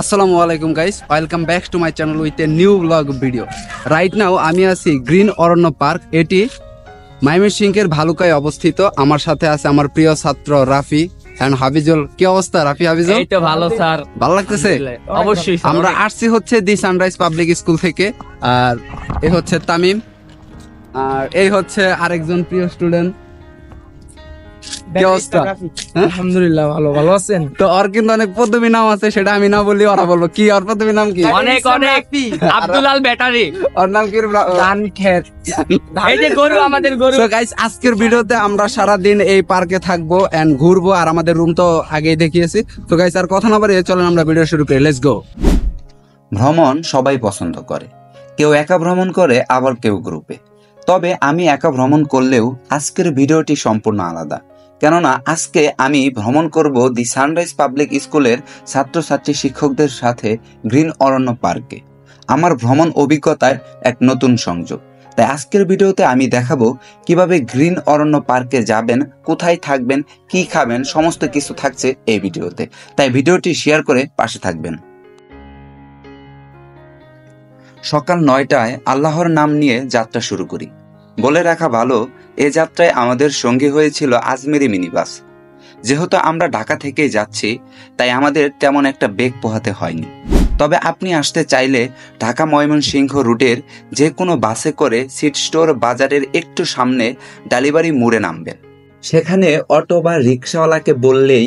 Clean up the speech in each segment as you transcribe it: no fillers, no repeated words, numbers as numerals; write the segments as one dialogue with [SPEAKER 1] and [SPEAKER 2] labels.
[SPEAKER 1] আসসালামু আলাইকুম guys, welcome back to my channel with a new blog video. Right now আমি আছি green অরণ্য park. এটি ময়মনসিংহের ভালুকায় অবস্থিত। আমার সাথে আছে আমার প্রিয় ছাত্র রাফি এন্ড হাফিজুল। কি অবস্থা রাফি, হাফিজুল?
[SPEAKER 2] এই তো ভালো স্যার,
[SPEAKER 1] ভালো লাগতেছে?
[SPEAKER 2] অবশ্যই।
[SPEAKER 1] আমরা আসছি হচ্ছে দি সানরাইজ পাবলিক স্কুল থেকে। আর এই হচ্ছে তামিম, আর এই হচ্ছে আরেকজন প্রিয় স্টুডেন্ট। কি অবস্থা?
[SPEAKER 2] আলহামদুলিল্লাহ ভালো। ভালো আছেন?
[SPEAKER 1] তো ওর কিন্তু অনেক পদবী নাম আছে, সেটা আমি না বলি ওরা বলবো। কি ওর পদবী নাম কি?
[SPEAKER 2] অনেক আব্দুল আল ব্যাটারি।
[SPEAKER 1] ওর নাম কি?
[SPEAKER 2] ধান ক্ষেত। এই যে গরু, আমাদের গরু।
[SPEAKER 1] সো গাইস, আজকের ভিডিওতে আমরা সারা দিন এই পার্কে থাকবো এন্ড ঘুরবো। আর আমাদের রুম তো আগেই দেখিয়েছি। তো গাইস, আর কথা না বাড়িয়ে চলেন আমরা ভিডিও শুরু করি। Let's go.
[SPEAKER 3] ভ্রমণ সবাই পছন্দ করে, কেউ একা ভ্রমণ করে, আবার কেউ গ্রুপে। তবে আমি একা ভ্রমণ করলেও আজকের ভিডিওটি সম্পূর্ণ আলাদা, কেননা আজকে আমি ভ্রমণ করব দি সানরাইজ পাবলিক স্কুলের ছাত্রছাত্রী শিক্ষকদের সাথে গ্রিন অরণ্য পার্কে। আমার ভ্রমণ অভিজ্ঞতার এক নতুন সংযোগ। তাই আজকের ভিডিওতে আমি দেখাবো কিভাবে গ্রিন অরণ্য পার্কে যাবেন, কোথায় থাকবেন, কি খাবেন, সমস্ত কিছু থাকছে এই ভিডিওতে। তাই ভিডিওটি শেয়ার করে পাশে থাকবেন। সকাল 9টায় আল্লাহর নাম নিয়ে যাত্রা শুরু করি। বলে রাখা ভালো, এ যাত্রায় আমাদের সঙ্গী হয়েছিল আজমেরি মিনিবাস। যেহেতু আমরা ঢাকা থেকেই যাচ্ছি, তাই আমাদের তেমন একটা বেগ পোহাতে হয়নি। তবে আপনি আসতে চাইলে ঢাকা ময়মনসিংহ রুটের যে কোনো বাসে করে সিট স্টোর বাজারের একটু সামনে ডালিবাড়ি মোড়ে নামবেন। সেখানে অটো বা রিক্সাওয়ালাকে বললেই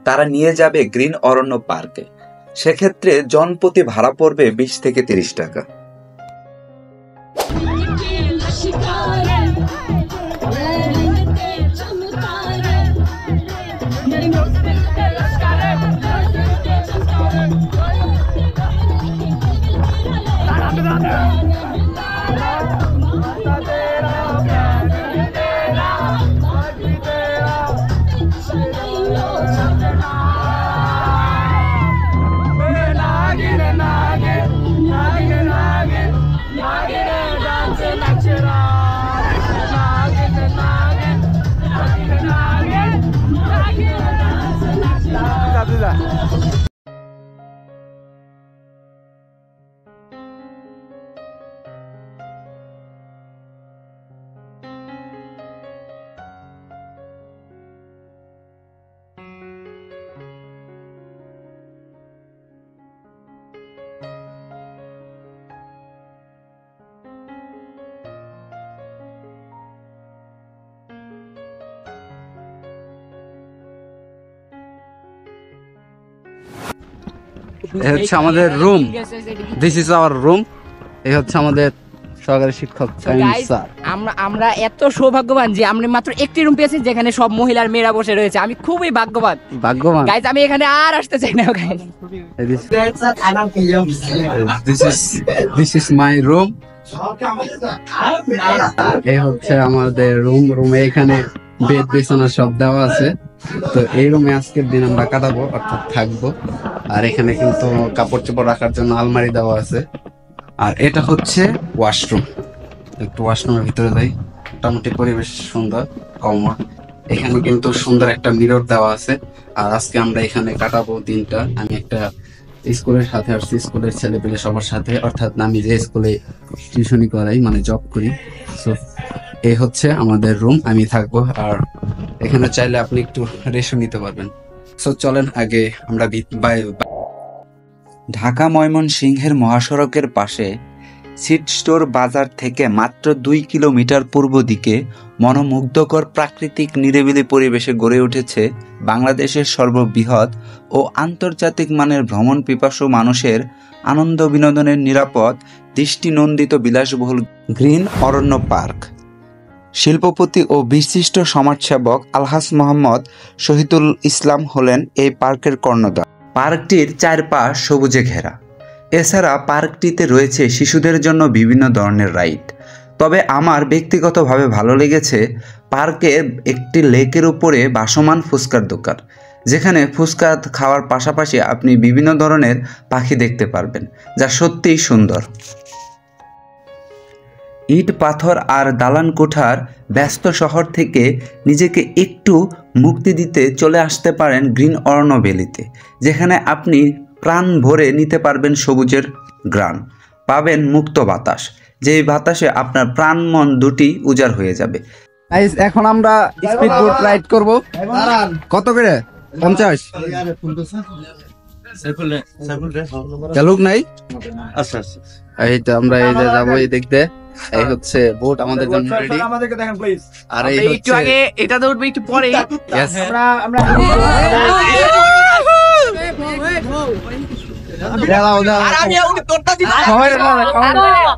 [SPEAKER 3] তারা নিয়ে যাবে গ্রিন অরণ্য পার্কে। সেক্ষেত্রে জনপ্রতি ভাড়া পড়বে 20 থেকে 30 টাকা।
[SPEAKER 1] এই হচ্ছে আমাদের room. This is our room. এই হচ্ছে আমাদের সহকারী শিক্ষক স্যার।
[SPEAKER 2] আমরা এত সৌভাগ্যবান যে আমরা মাত্র একটি রুম পেয়েছি যেখানে সব মহিলার মেয়েরা বসে রয়েছে। আমি খুবই ভাগ্যবান। গাইস, আমি এখানে আর আসতে চাই না।
[SPEAKER 1] This is my room. এই হচ্ছে আমাদের রুম। রুমে এখানে বেড বিছানা সব দেওয়া আছে। তো এই রুমে আজকের দিন আমরা কাটাবো, অর্থাৎ থাকবো। আর এখানে কিন্তু কাপড় চোপড় রাখার জন্য আলমারি দেওয়া আছে। আর এটা হচ্ছে ওয়াশরুম। একটু ওয়াশরুমের ভিতরে যাই। মোটামুটি পরিবেশ সুন্দর, কমন। এখানে কিন্তু সুন্দর একটা মিরর দেওয়া আছে। আর আজকে আমরা এখানে কাটাবো দিনটা। আমি একটা স্কুলের সাথে আসছি, স্কুলের ছেলে পেলে সবার সাথে, অর্থাৎ আমি যে স্কুলে টিউশনি করাই, মানে জব করি। সো এই হচ্ছে আমাদের রুম, আমি থাকবো। আর এখানে চাইলে আপনি একটু রেস্ট নিতে পারবেন। সো চলেন আগে আমরা
[SPEAKER 3] ঢাকা ময়মনসিংহের মহাসড়কের পাশে সিট স্টোর বাজার থেকে মাত্র 2 কিলোমিটার পূর্ব দিকে মনোমুগ্ধকর প্রাকৃতিক নিরিবিলি পরিবেশে গড়ে উঠেছে বাংলাদেশের সর্ববৃহৎ ও আন্তর্জাতিক মানের ভ্রমণ পিপাসু মানুষের আনন্দ বিনোদনের নিরাপদ, দৃষ্টিনন্দিত বিলাসবহুল গ্রিন অরণ্য পার্ক। শিল্পপতি ও বিশিষ্ট সমাজসেবক আলহাজ মোহাম্মদ শহীদুল ইসলাম হলেন এই পার্কের কর্ণধার। পার্কটির চারপাশ সবুজে ঘেরা। এছাড়া পার্কটিতে রয়েছে শিশুদের জন্য বিভিন্ন ধরনের রাইড। তবে আমার ব্যক্তিগতভাবে ভালো লেগেছে পার্কে একটি লেকের উপরে ভাসমান ফুচকার দোকান, যেখানে ফুচকা খাওয়ার পাশাপাশি আপনি বিভিন্ন ধরনের পাখি দেখতে পারবেন, যা সত্যিই সুন্দর। ইট পাথর আর দালান কোঠার ব্যস্ত শহর থেকে নিজেকে একটু মুক্তি দিতে চলে আসতে পারেন গ্রিন অরণ্য ভ্যালিতে, যেখানে আপনি প্রাণ ভরে নিতে পারবেন সবুজের ঘ্রাণ, পাবেন মুক্ত বাতাস, যেই বাতাসে আপনার প্রাণ মন দুটি উজাড় হয়ে যাবে।
[SPEAKER 1] গাইস এখন আমরা স্পিড বোট রাইড করব। কত করে? 50। চালুক নাই।
[SPEAKER 4] আচ্ছা
[SPEAKER 1] এই তো আমরা এই যে যাবো এই দেখতে। এই হচ্ছে বোট আমাদের জন্য রেডি।
[SPEAKER 4] আমাদেরকে দেখেন প্লিজ।
[SPEAKER 1] আর এই
[SPEAKER 2] একটু
[SPEAKER 1] হচ্ছে
[SPEAKER 2] আগে এটাতে উঠবে, একটু পরে
[SPEAKER 1] Yes.
[SPEAKER 2] আমরা
[SPEAKER 1] দাঁড়াও, দাঁড়াও।
[SPEAKER 2] আর আমি উঠে তোরটা দিই।
[SPEAKER 1] সবাই দাঁড়াও, সবাই দাঁড়াও।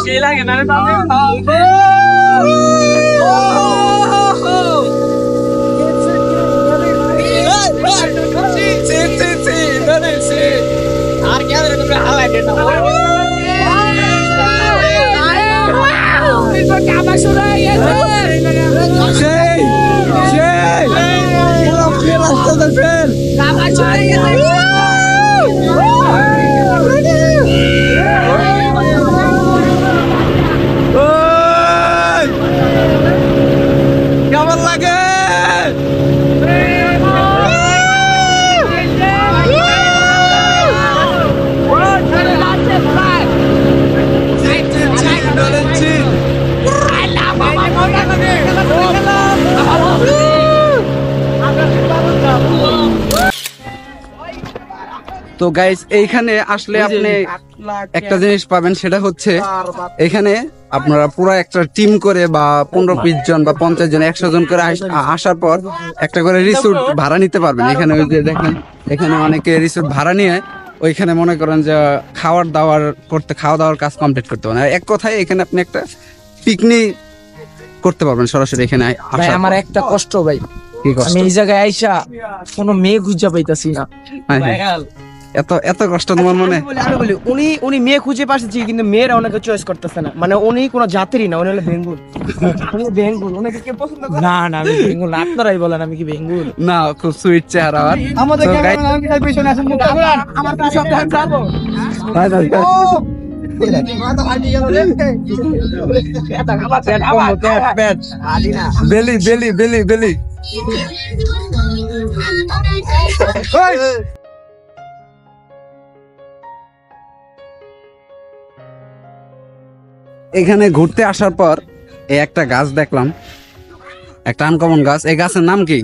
[SPEAKER 2] সেই লাগে না রে বাবা। আর क्या मेरे को हाईलाइट है इसको क्या मशहूर है ये
[SPEAKER 1] কেমন লাগে? তো গাইস এইখানে আসলে আপনি একটা জিনিস পাবেন, সেটা হচ্ছে এখানে আপনারা পুরো একটা টিম করে বা 15-20 জন বা 50 জন 100 জন করে আসার পর একটা করে রিসোর্ট ভাড়া নিতে পারবেন। এখানে ওই যে দেখেন, এখানে অনেকে রিসোর্ট ভাড়া নিয়ে ওইখানে মনে করেন যে খাওয়া দাওয়ার কাজ কমপ্লিট করতে পারেন। এক কথায় এখানে আপনি একটা পিকনিক করতে পারবেন সরাসরি এখানে
[SPEAKER 2] ভাই
[SPEAKER 1] আসার
[SPEAKER 2] আমার
[SPEAKER 1] পর।
[SPEAKER 2] একটা কষ্ট ভাই,
[SPEAKER 1] কি কষ্ট?
[SPEAKER 2] আমি এই জায়গায় আইসা কোনো মেয়ে খুঁজে পাইতাছি না।
[SPEAKER 1] হ্যাঁ, হ্যাঁ। এত কষ্ট তোমার মনে?
[SPEAKER 2] আমি বলি উনি মেয়ে খুঁজে পাচ্ছি, কিন্তু মেয়েরা ওনাকে চয়েস করতেছে না। মানে উনি কোনো জাতিরই না, উনি হলো বেঙ্গল। উনি বেঙ্গল, ওনাকে কে পছন্দ করে? না না, আমি বেঙ্গল না। আপনারাই বলেন আমি কি বেঙ্গল?
[SPEAKER 1] না, খুব সুইট চেহারা। আর
[SPEAKER 2] আমাদের
[SPEAKER 1] তো guys-
[SPEAKER 2] পেছনে আছেন আমার কাছে সব ধ্যান ছাড়বো।
[SPEAKER 1] বেলি বেলি বেলি বেলি এখানে ঘুরতে আসার পর এই একটা গাছ দেখলাম, একটা আনকমন গাছ। এই গাছের নাম কি?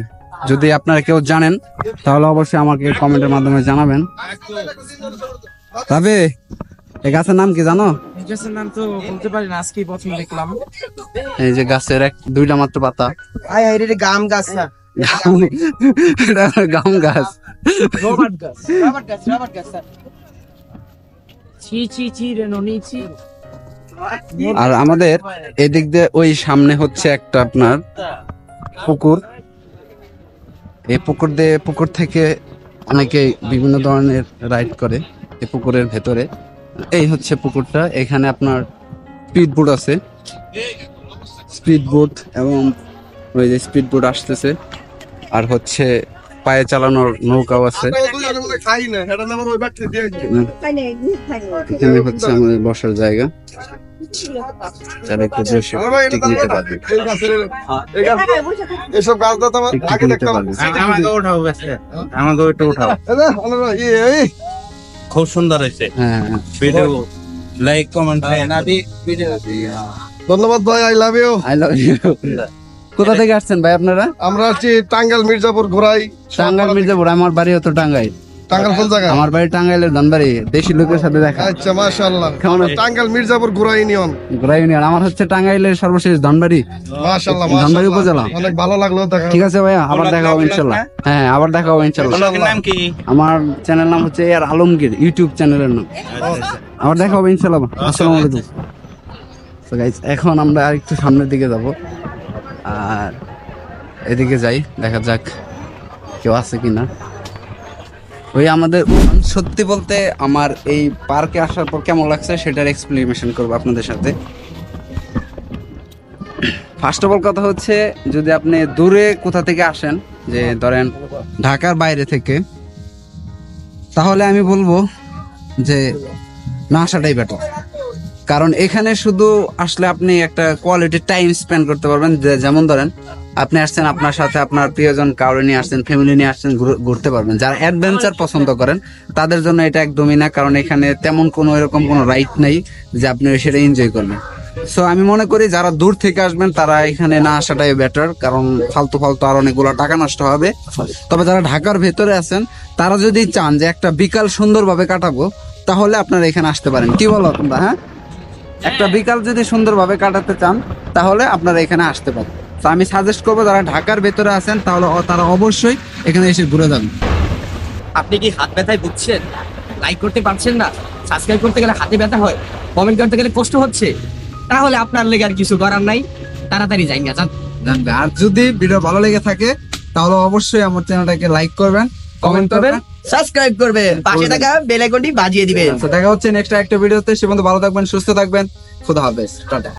[SPEAKER 1] যদি আপনারা কেউ জানেন তাহলে অবশ্যই আমাকে কমেন্টের মাধ্যমে জানাবেন। তবে এই গাছের নাম কি জানো?
[SPEAKER 2] গাছের নাম তো বলতে পারি না, আজকেই প্রথম দেখলাম।
[SPEAKER 1] এই যে গাছের দুইটা মাত্র পাতা।
[SPEAKER 2] আয় আয় রে, গাম গাছ না,
[SPEAKER 1] এটা গাম গাছ।
[SPEAKER 2] রবার্ট গাছ, রবার্ট গাছ, রবার্ট গাছ। ছি ছি ছি রে ননি ছি।
[SPEAKER 1] আর আমাদের এদিক দিয়ে ওই সামনে হচ্ছে একটা আপনার পুকুর। এই পুকুর থেকে অনেকে বিভিন্ন ধরনের রাইড করে এই পুকুরের ভেতরে। এই হচ্ছে পুকুরটা। এখানে আপনার স্পিড বোট আছে, স্পিড বোট, এবং ওই যে স্পিড বোট আসতেছে। আর হচ্ছে পায়ে চালানোর নৌকাও আছে। এখানে হচ্ছে আমাদের বসার জায়গা, যারা একটু বসে পিকনিক নিতে পারবে।
[SPEAKER 4] এসব গাছ তো তোমার
[SPEAKER 1] পিকনিক
[SPEAKER 4] আগে
[SPEAKER 1] নিতে
[SPEAKER 4] দেখতাম।
[SPEAKER 1] পারবে।
[SPEAKER 5] আমাকে উঠাও গেছে, আমাকে ওইটা উঠাও। খুব সুন্দর হয়েছে
[SPEAKER 1] হ্যাঁ,
[SPEAKER 5] ভিডিও। লাইক কমেন্ট
[SPEAKER 4] ধন্যবাদ ভাই, I love you.
[SPEAKER 1] I love you. কোথা থেকে আসছেন ভাই আপনারা?
[SPEAKER 4] আমরা আসছি টাঙ্গাইল মির্জাপুর ঘোরাই।
[SPEAKER 1] টাঙ্গাইল মির্জাপুর। আমার বাড়ি হতো টাঙ্গাইল।
[SPEAKER 4] টাঙ্গাইল কোন জায়গা?
[SPEAKER 1] আমার বাড়ি টাঙ্গাইলের ধনবাড়ি। দেশি লোকের সাথে দেখা।
[SPEAKER 4] আচ্ছা, মাশাআল্লাহ।
[SPEAKER 1] কেমন আছেন?
[SPEAKER 4] টাঙ্গাইল মির্জাপুর ঘোরাই ইউনিয়ন।
[SPEAKER 1] ঘোড়া ইউনিয়ন। আমার হচ্ছে টাঙ্গাইলের সর্বশেষ ধনবাড়ি,
[SPEAKER 4] মাশাআল্লাহ,
[SPEAKER 1] ধনবাড়ি উপজেলা।
[SPEAKER 4] মাশাআল্লাহ। অনেক ভালো লাগলো দেখা।
[SPEAKER 1] ঠিক আছে ভাইয়া, আবার দেখা হবে ইনশাল্লাহ। হ্যাঁ, আবার দেখা হবে ইনশাল্লাহ।
[SPEAKER 5] নাম কি?
[SPEAKER 1] আমার চ্যানেল নাম হচ্ছে আর আলমগীর, ইউটিউব চ্যানেলের নাম। আবার দেখা হবে ইনশাল্লাহ। আসসালামু আলাইকুম। তো গাইস, এখন আমরা আরেকটু সামনের দিকে যাব। আর এদিকে যাই, দেখা যাক কেউ আছে কিনা। ওই আমাদের সত্যি বলতে আমার এই পার্কে আসার পর কেমন লাগছে সেটার এক্সপ্লেনেশন করবো আপনাদের সাথে। ফার্স্ট অফ অল কথা হচ্ছে, যদি আপনি দূরে কোথা থেকে আসেন, যে ধরেন ঢাকার বাইরে থেকে, তাহলে আমি বলবো যে না আসাটাই বেটার। কারণ এখানে শুধু আসলে আপনি একটা কোয়ালিটি টাইম স্পেন্ড করতে পারবেন। যেমন ধরেন আপনি আসছেন, আপনার সাথে আপনার প্রিয়জন কাউরে নিয়ে আসছেন, ফ্যামিলি নিয়ে আসছেন, ঘুরতে পারবেন। যারা অ্যাডভেঞ্চার পছন্দ করেন তাদের জন্য এটা একদমই না, কারণ এখানে তেমন কোনো এরকম কোনো রাইড নেই যে আপনি সেটা এনজয় করবেন। সো আমি মনে করি যারা দূর থেকে আসবেন তারা এখানে না আসাটাই বেটার, কারণ ফালতু ফালতু আর অনেকগুলো টাকা নষ্ট হবে। তবে যারা ঢাকার ভেতরে আছেন তারা যদি চান যে একটা বিকাল সুন্দরভাবে কাটাবো, তাহলে আপনারা এখানে আসতে পারেন। কি বলো তোমরা? হ্যাঁ, একটা বিকাল যদি সুন্দরভাবে কাটাতে চান তাহলে আপনারা এখানে আসতে পারেন। তো আমি সাজেস্ট করবো যারা ঢাকার ভেতরে আছেন তাহলে তারা অবশ্যই এখানে এসে ঘুরে যাবেন।
[SPEAKER 2] আপনি কি হাত ব্যথায় ভুগছেন? লাইক করতে পারছেন না? সাবস্ক্রাইব করতে গেলে হাতে ব্যথা হয়? কমেন্ট করতে গেলে কষ্ট হচ্ছে? তাহলে আপনার লেগে আর কিছু করার নাই, তাড়াতাড়ি যাই না
[SPEAKER 1] জানবে। আর যদি ভিডিও ভালো লেগে থাকে তাহলে অবশ্যই আমার চ্যানেলটাকে লাইক করবেন, কমেন্ট করবেন,
[SPEAKER 2] সাবস্ক্রাইব করবেন, পাশে থাকা বেল আইকনটি বাজিয়ে দিবেন।
[SPEAKER 1] তো দেখা হচ্ছে নেক্সট একটা ভিডিওতে। সে পর্যন্ত ভালো থাকবেন, সুস্থ থাকবেন। খুদা হাফেজ, টাটা।